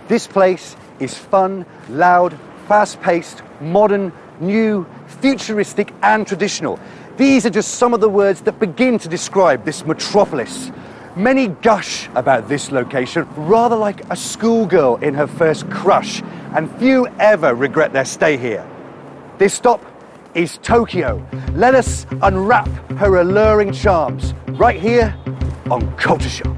This place is fun, loud, fast-paced, modern, new, futuristic and traditional. These are just some of the words that begin to describe this metropolis. Many gush about this location, rather like a schoolgirl in her first crush, and few ever regret their stay here. This stop is Tokyo. Let us unwrap her alluring charms right here on Culture Shock.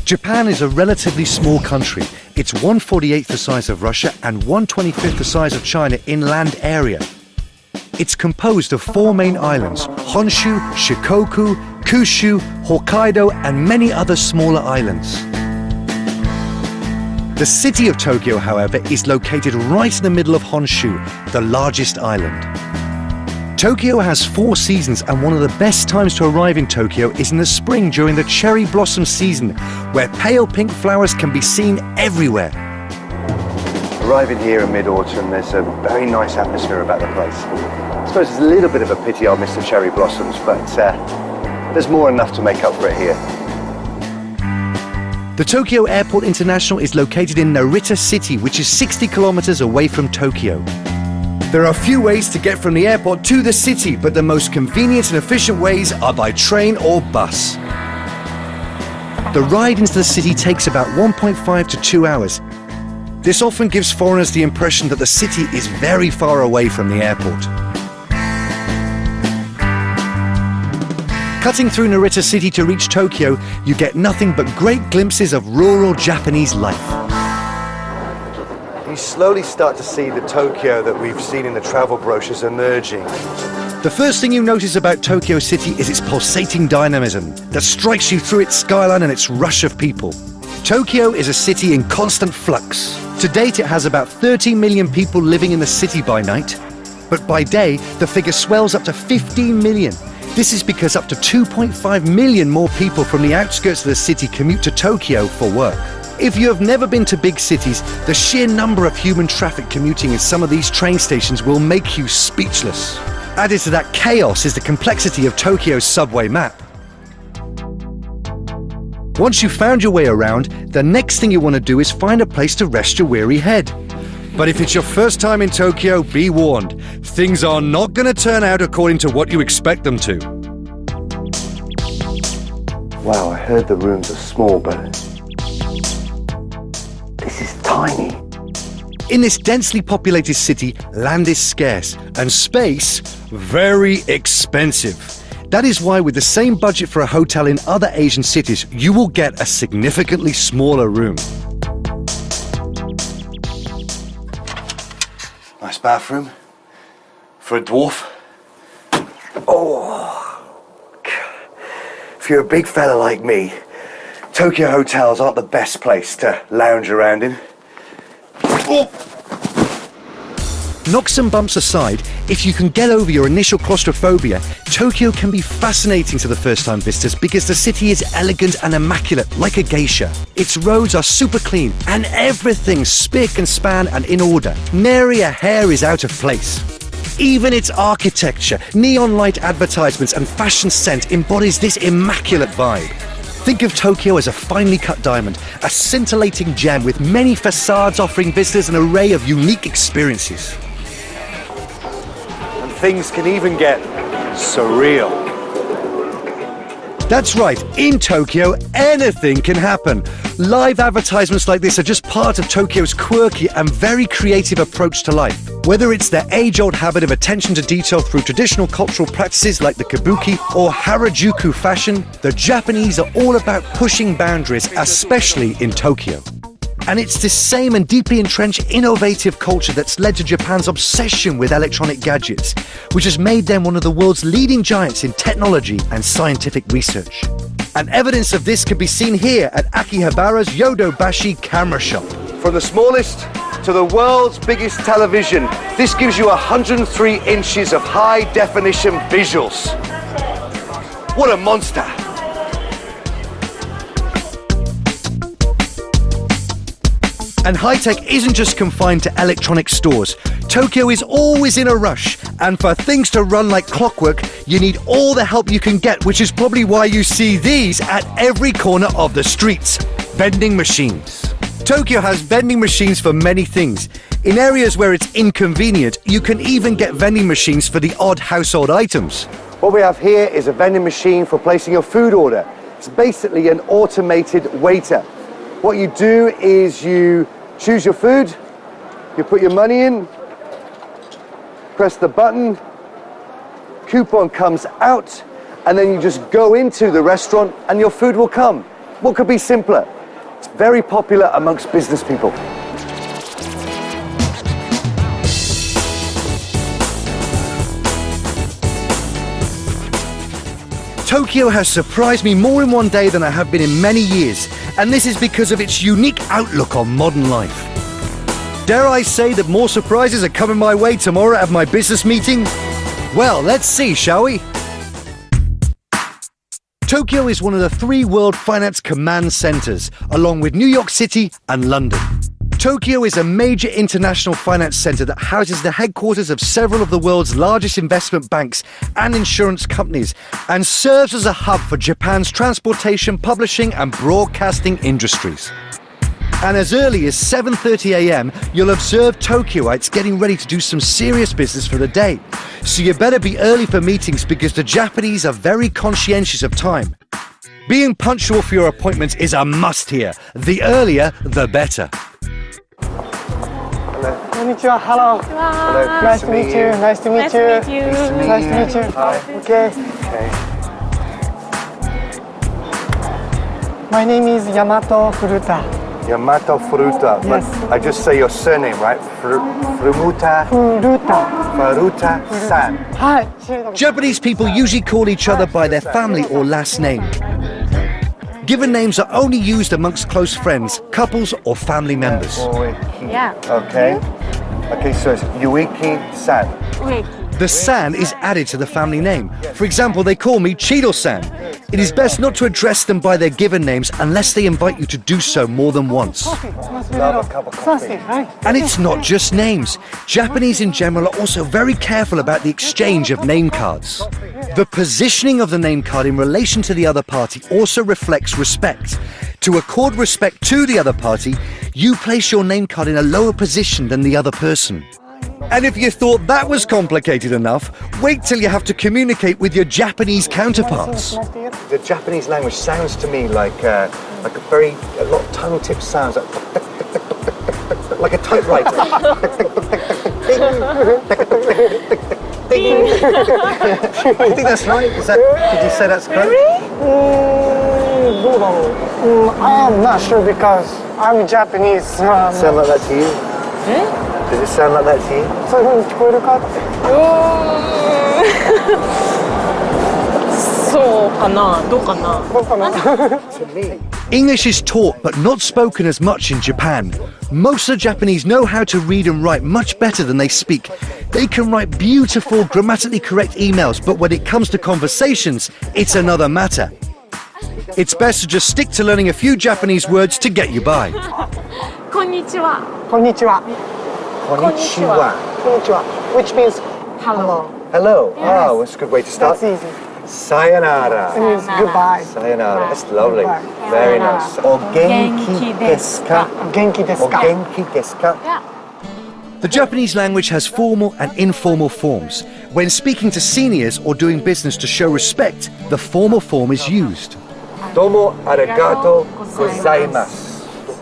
Japan is a relatively small country. It's 1/48th the size of Russia and 1/25th the size of China in land area. It's composed of 4 main islands: Honshu, Shikoku, Kyushu, Hokkaido, and many other smaller islands. The city of Tokyo, however, is located right in the middle of Honshu, the largest island. Tokyo has 4 seasons, and one of the best times to arrive in Tokyo is in the spring during the cherry blossom season, where pale pink flowers can be seen everywhere. Arriving here in mid-autumn, there's a very nice atmosphere about the place. I suppose it's a little bit of a pity I'll miss the cherry blossoms, but there's more than enough to make up for it here. The Tokyo Airport International is located in Narita City, which is 60 kilometers away from Tokyo. There are a few ways to get from the airport to the city, but the most convenient and efficient ways are by train or bus. The ride into the city takes about 1.5 to 2 hours. This often gives foreigners the impression that the city is very far away from the airport. Cutting through Narita City to reach Tokyo, you get nothing but great glimpses of rural Japanese life. You slowly start to see the Tokyo that we've seen in the travel brochures emerging. The first thing you notice about Tokyo City is its pulsating dynamism that strikes you through its skyline and its rush of people. Tokyo is a city in constant flux. To date, it has about 30 million people living in the city by night, but by day, the figure swells up to 15 million. This is because up to 2.5 million more people from the outskirts of the city commute to Tokyo for work. If you have never been to big cities, the sheer number of human traffic commuting in some of these train stations will make you speechless. Added to that chaos is the complexity of Tokyo's subway map. Once you've found your way around, the next thing you want to do is find a place to rest your weary head. But if it's your first time in Tokyo, be warned. Things are not going to turn out according to what you expect them to. Wow, I heard the rooms are small, but this is tiny. In this densely populated city, land is scarce and space very expensive. That is why with the same budget for a hotel in other Asian cities, you will get a significantly smaller room. Nice bathroom for a dwarf. Oh, if you're a big fella like me, Tokyo hotels aren't the best place to lounge around in. Oh. Knocks and bumps aside, if you can get over your initial claustrophobia, Tokyo can be fascinating to the first-time visitors because the city is elegant and immaculate, like a geisha. Its roads are super clean, and everything's spick and span and in order. Nary a hair is out of place. Even its architecture, neon light advertisements and fashion scent embodies this immaculate vibe. Think of Tokyo as a finely cut diamond, a scintillating gem with many facades offering visitors an array of unique experiences. And things can even get surreal. That's right, in Tokyo, anything can happen. Live advertisements like this are just part of Tokyo's quirky and very creative approach to life. Whether it's their age-old habit of attention to detail through traditional cultural practices like the kabuki or Harajuku fashion, the Japanese are all about pushing boundaries, especially in Tokyo. And it's this same and deeply entrenched innovative culture that's led to Japan's obsession with electronic gadgets, which has made them one of the world's leading giants in technology and scientific research. And evidence of this can be seen here at Akihabara's Yodobashi camera shop. From the smallest to the world's biggest television, this gives you 103 inches of high-definition visuals. What a monster! And high-tech isn't just confined to electronic stores. Tokyo is always in a rush, and for things to run like clockwork, you need all the help you can get, which is probably why you see these at every corner of the streets. Vending machines. Tokyo has vending machines for many things. In areas where it's inconvenient, you can even get vending machines for the odd household items. What we have here is a vending machine for placing your food order. It's basically an automated waiter. What you do is you choose your food, you put your money in, press the button, coupon comes out, and then you just go into the restaurant and your food will come. What could be simpler? It's very popular amongst business people. Tokyo has surprised me more in one day than I have been in many years, and this is because of its unique outlook on modern life. Dare I say that more surprises are coming my way tomorrow at my business meeting? Well, let's see, shall we? Tokyo is one of the 3 world finance command centers, along with New York City and London. Tokyo is a major international finance center that houses the headquarters of several of the world's largest investment banks and insurance companies, and serves as a hub for Japan's transportation, publishing and broadcasting industries. And as early as 7:30 a.m, you'll observe Tokyoites getting ready to do some serious business for the day. So you better be early for meetings, because the Japanese are very conscientious of time. Being punctual for your appointments is a must here. The earlier, the better. Konnichiwa, hello. Hello. Nice to meet you. Nice to meet you. Nice to meet you. Nice to meet you. Hi. Okay. My name is Yamato Furuta. Yamato Furuta. Yes. But I just say your surname, right? Furuta. Furuta-san. Hi. Japanese people usually call each other by their family or last name. Given names are only used amongst close friends, couples or family members. Yeah. Okay. Okay, so it's Yuiki-san. Wait. The san is added to the family name. For example, they call me Chido-san. It is best not to address them by their given names unless they invite you to do so more than once. Love a cup of coffee. And it's not just names. Japanese in general are also very careful about the exchange of name cards. The positioning of the name card in relation to the other party also reflects respect. To accord respect to the other party, you place your name card in a lower position than the other person. And if you thought that was complicated enough, wait till you have to communicate with your Japanese counterparts. The Japanese language sounds to me like a lot of tongue-tip sounds, like a typewriter. I think that's right. Did you say that's correct? I am not sure because I'm Japanese. Sound like that to you? Does it sound like that to you? そういう風に聞こえるか? そうかな、どうかな。どうかな? English is taught but not spoken as much in Japan. Most of the Japanese know how to read and write much better than they speak. They can write beautiful, grammatically correct emails, but when it comes to conversations, it's another matter. It's best to just stick to learning a few Japanese words to get you by. こんにちは。こんにちは. Konnichiwa. Konnichiwa. Which means hello. Hello. Oh, that's a good way to start. That's easy. Sayonara. It means goodbye. Sayonara. That's lovely. Goodbye. Very nice. O genki desu ka? Genki desu O ka? genki desu ka? Yeah. The Japanese language has formal and informal forms. When speaking to seniors or doing business to show respect, the formal form is used. Domo arigato gozaimasu.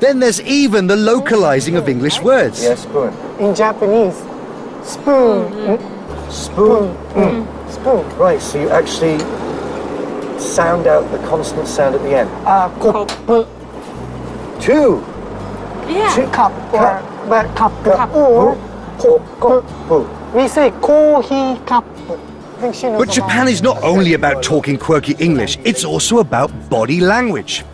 Then there's even the localizing of English words. Yeah, spoon. In Japanese, spoon. Spoon. Spoon. Right, so you actually sound out the consonant sound at the end. Cup. Two. Yeah. Cup. But cup. Or Cup. we say coffee cup. I think she knows But Japan is not only about talking quirky English, it's also about body language.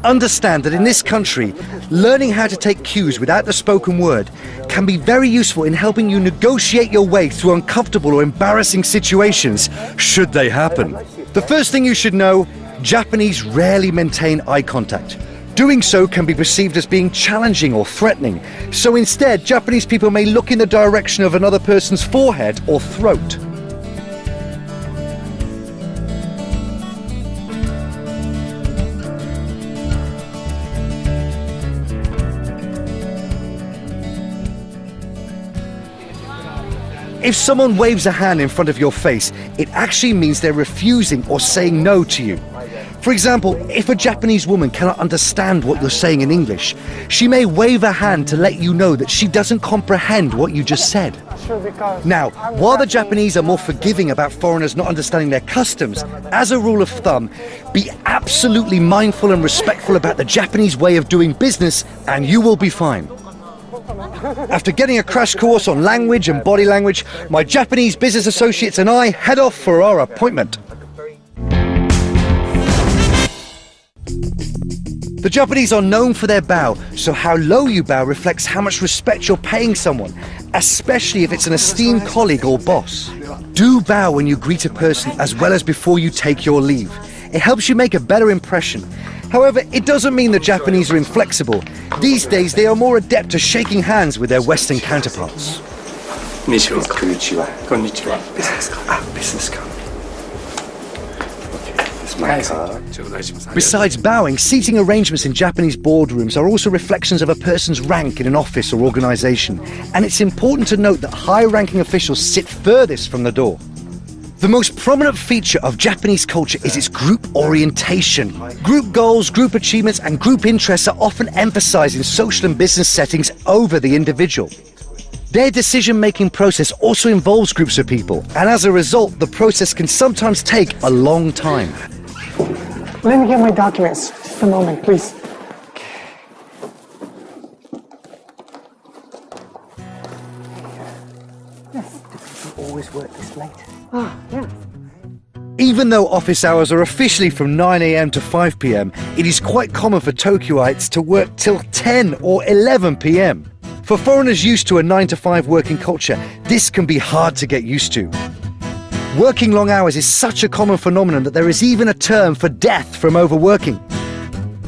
Understand that in this country, learning how to take cues without the spoken word can be very useful in helping you negotiate your way through uncomfortable or embarrassing situations, should they happen. The first thing you should know, Japanese rarely maintain eye contact. Doing so can be perceived as being challenging or threatening. So instead, Japanese people may look in the direction of another person's forehead or throat. If someone waves a hand in front of your face, it actually means they're refusing or saying no to you. For example, if a Japanese woman cannot understand what you're saying in English, she may wave a hand to let you know that she doesn't comprehend what you just said. Now, while the Japanese are more forgiving about foreigners not understanding their customs, as a rule of thumb, be absolutely mindful and respectful about the Japanese way of doing business and you will be fine. After getting a crash course on language and body language, my Japanese business associates and I head off for our appointment. The Japanese are known for their bow, so how low you bow reflects how much respect you're paying someone, especially if it's an esteemed colleague or boss. Do bow when you greet a person as well as before you take your leave. It helps you make a better impression. However, it doesn't mean the Japanese are inflexible. These days, they are more adept at shaking hands with their Western counterparts. Konnichiwa. Konnichiwa. Business card. Business card. Okay, this is my card. Besides bowing, seating arrangements in Japanese boardrooms are also reflections of a person's rank in an office or organization. And it's important to note that high-ranking officials sit furthest from the door. The most prominent feature of Japanese culture is its group orientation. Group goals, group achievements, and group interests are often emphasized in social and business settings over the individual. Their decision-making process also involves groups of people, and as a result, the process can sometimes take a long time. Let me get my documents. Just a moment, please. Yes. Do you always work this late? Yeah. Even though office hours are officially from 9 AM to 5 PM, it is quite common for Tokyoites to work till 10 or 11 PM. For foreigners used to a 9 to 5 working culture, this can be hard to get used to. Working long hours is such a common phenomenon that there is even a term for death from overworking.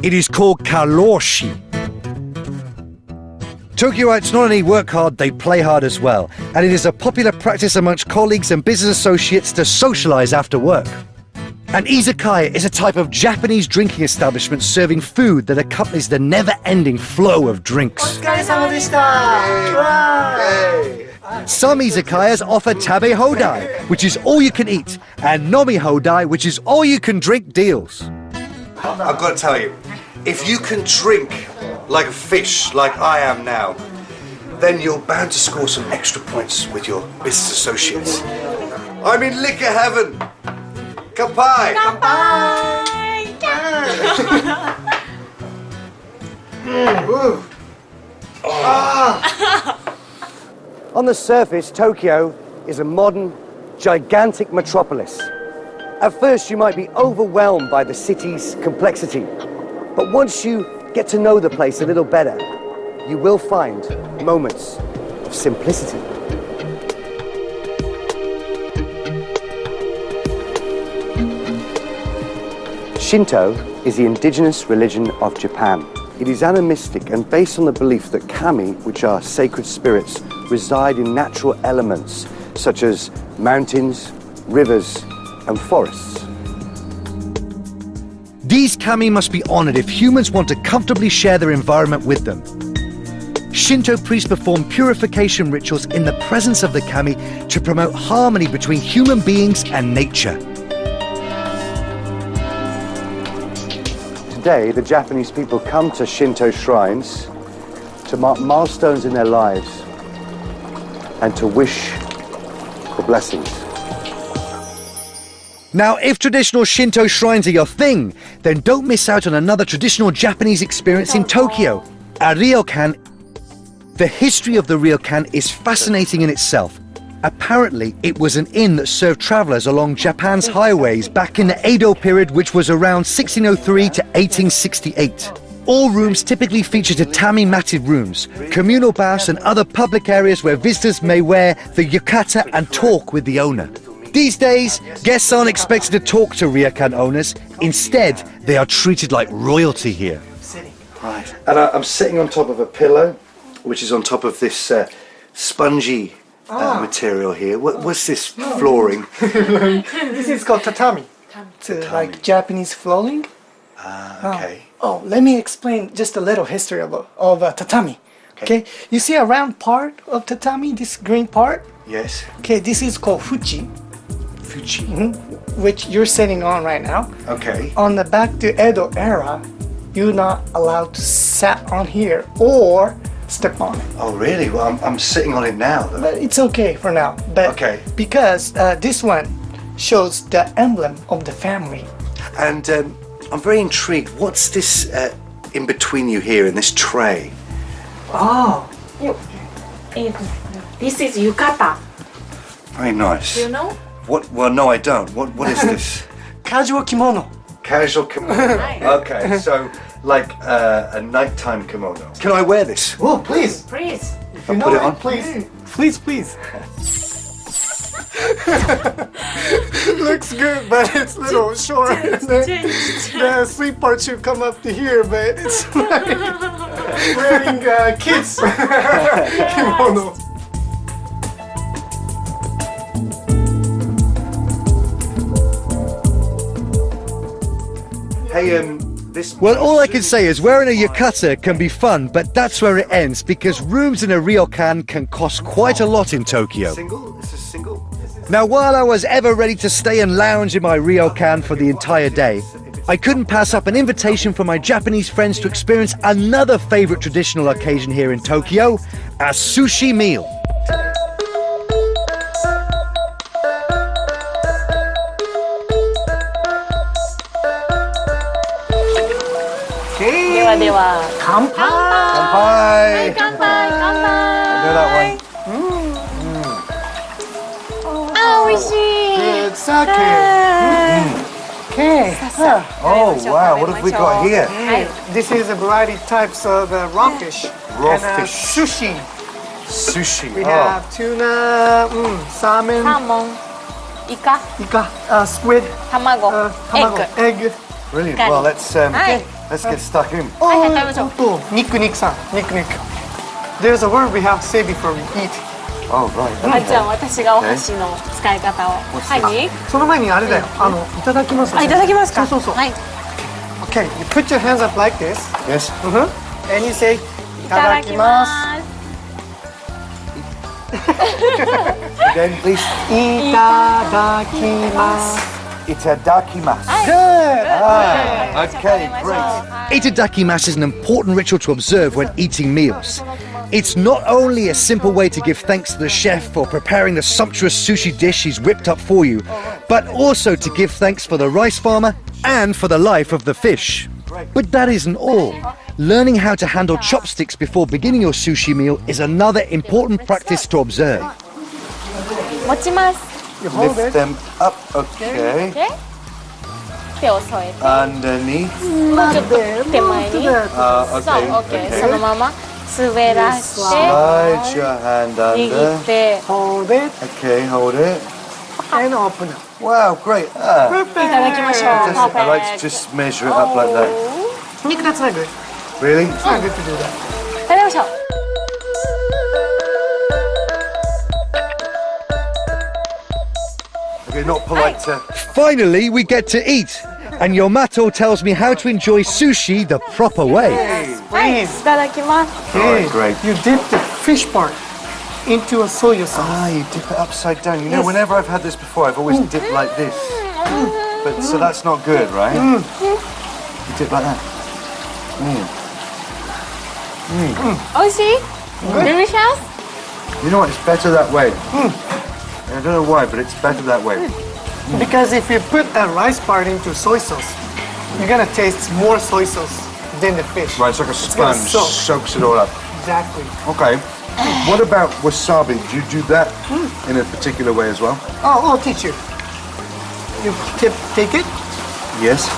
It is called karoshi. Tokyoites not only work hard, they play hard as well, and it is a popular practice amongst colleagues and business associates to socialize after work. An izakaya is a type of Japanese drinking establishment serving food that accompanies the never-ending flow of drinks. Some izakayas offer tabe hodai, which is all you can eat, and nomi hodai, which is all you can drink deals. I've got to tell you, if you can drink like a fish, like I am now, then you're bound to score some extra points with your business associates. I'm in liquor heaven! Kanpai! On the surface, Tokyo is a modern, gigantic metropolis. At first, you might be overwhelmed by the city's complexity, but once you get to know the place a little better, you will find moments of simplicity. Shinto is the indigenous religion of Japan. It is animistic and based on the belief that kami, which are sacred spirits, reside in natural elements such as mountains, rivers, and forests. These kami must be honored if humans want to comfortably share their environment with them. Shinto priests perform purification rituals in the presence of the kami to promote harmony between human beings and nature. Today, the Japanese people come to Shinto shrines to mark milestones in their lives and to wish for blessings. Now, if traditional Shinto shrines are your thing, then don't miss out on another traditional Japanese experience in Tokyo, a ryokan. The history of the ryokan is fascinating in itself. Apparently, it was an inn that served travelers along Japan's highways back in the Edo period, which was around 1603 to 1868. All rooms typically feature tatami-matted rooms, communal baths and other public areas where visitors may wear the yukata and talk with the owner. These days, guests aren't expected to talk to ryokan owners. Instead, they are treated like royalty here. Right. And I'm sitting on top of a pillow, which is on top of this spongy material here. What's this flooring? This is called tatami. It's like Japanese flooring. Okay. Oh, let me explain just a little history of tatami. Okay. You see a round part of tatami, this green part? Yes. Okay, this is called fuchi, Fuji. which you're sitting on right now. Okay. On the back to Edo era, you're not allowed to sit on here or step on it. Oh, really? Well, I'm sitting on it now, though. But it's okay for now. But Okay. because this one shows the emblem of the family. And I'm very intrigued. What's this in between you here in this tray? Oh, This is yukata. Very nice. Do you know? What? Well, no, I don't. What is this? casual kimono. Casual kimono. Okay, so like a nighttime kimono. Can I wear this? Oh, please. Please. You Put it on. Please. Please, please. Looks good, but it's a little short. The sleep part should come up to here, but it's like wearing kids kimono. Hey, this. Well, all I can say is wearing a yukata can be fun, but that's where it ends because rooms in a ryokan can cost quite a lot in Tokyo. Single? This is single? Now, while I was ever ready to stay and lounge in my ryokan for the entire day, I couldn't pass up an invitation for my Japanese friends to experience another favorite traditional occasion here in Tokyo, a sushi meal. De wa. Kanpai. Kanpai! Kanpai. I know that one. Good sake. Okay. Oh, wow, what have we got here? This is a variety types of raw fish. Raw and, fish. Sushi. Sushi. We Oh, have tuna, salmon, サーモン、イカ、 ika, squid, 卵、エッグ。 egg. brilliant. Got Well, it. let's get stuck in. はいはい、食べましょう。 Oh, nikku-nikku-san. Nikku-nikku. There's a word we have to say before we eat. Oh, right. はい、じゃあ私がお箸の使い方を。はい。その前にあれだよ。いただきます。あ、いただきますか。そうそうそう。はい。 Okay, you put your hands up like this. Yes. And you say, いいただきます。 Again, please. いただきます。 Itadakimasu. Good. Okay, great. Itadakimasu is an important ritual to observe when eating meals. It's not only a simple way to give thanks to the chef for preparing the sumptuous sushi dish he's whipped up for you, but also to give thanks for the rice farmer and for the life of the fish. But that isn't all. Learning how to handle chopsticks before beginning your sushi meal is another important practice to observe. 持ちます。 You hold Lift it. them up. Okay. で、手を添えて、 Underneath. もうちょっと手前に。 To the- そう、 Okay. OK。そのまま滑らして、 Slide your hand 握 under. って、 Hold it Okay, hold it. and open it. Wow, great. いただきましょう。 I like to just measure it up like that. Nick, that's not good. Really? It's not good to do that. 食べましょう。 Okay, not polite to. Finally, we get to eat, and Yomato tells me how to enjoy sushi the proper way. はい、い Please. ただきます。 Alright, great. You dip the fish part into a soya sauce. Ah, you dip it upside down. You know, whenever I've had this before, I've always dipped like this. But so that's not good, right? You dip like that. 美味しい？Delicious? You know what? It's better that way. I don't know why, but it's better that way. Because if you put a rice part into soy sauce, you're gonna taste more soy sauce than the fish. Right, it's like a gonna sponge, soak. soaks it all up. Exactly. Okay. What about wasabi? Do you do that in a particular way as well? Oh, I'll teach you. You take it, Yes.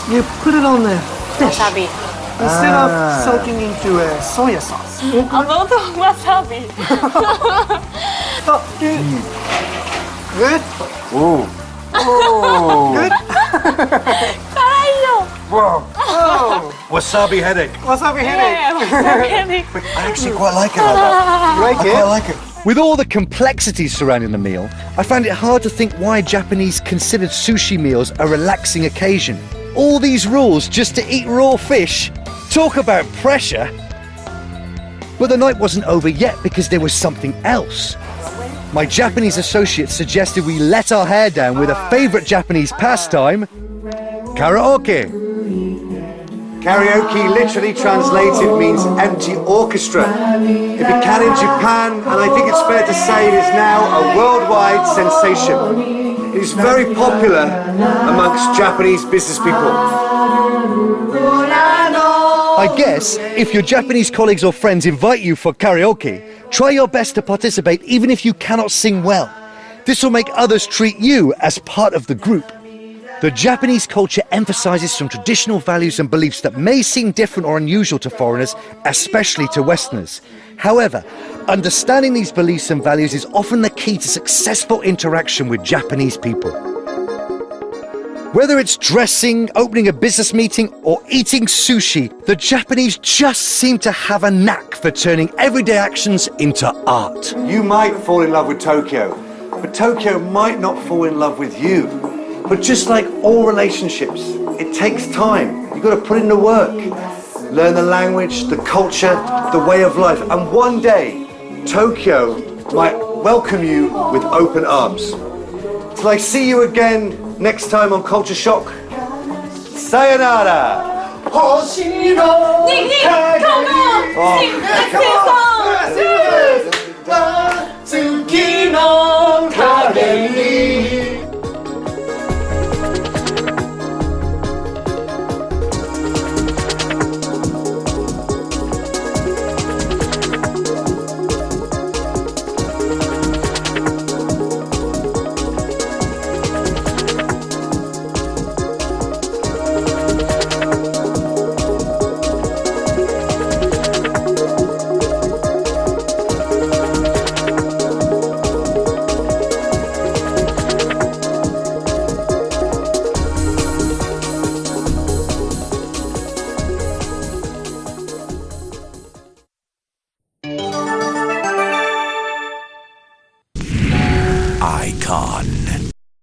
you put it on the わ fish さび。 instead of soaking into a soya sauce. あの音わさび。 Oh, good. Ooh. Oh. Good. 辛いよ。Whoa. Oh. Wasabi headache. Wasabi headache. But I actually quite like it like that. You like I it? quite like it. With all the complexities surrounding the meal, I found it hard to think why Japanese considered sushi meals a relaxing occasion. All these rules just to eat raw fish? Talk about pressure! But the night wasn't over yet because there was something else. My Japanese associates suggested we let our hair down with a favourite Japanese pastime, karaoke. Karaoke literally translated means empty orchestra. It began in Japan, and I think it's fair to say it is now a worldwide sensation. It is very popular amongst Japanese business people. I guess if your Japanese colleagues or friends invite you for karaoke, try your best to participate even if you cannot sing well. This will make others treat you as part of the group. The Japanese culture emphasizes some traditional values and beliefs that may seem different or unusual to foreigners, especially to Westerners. However, understanding these beliefs and values is often the key to successful interaction with Japanese people. Whether it's dressing, opening a business meeting, or eating sushi, the Japanese just seem to have a knack for turning everyday actions into art. You might fall in love with Tokyo, but Tokyo might not fall in love with you. But just like all relationships, it takes time. You've got to put in the work. Learn the language, the culture, the way of life. And one day, Tokyo might welcome you with open arms. Till I see you again next time on Culture Shock. Sayonara! Nick, come on! Sing, let's sing song!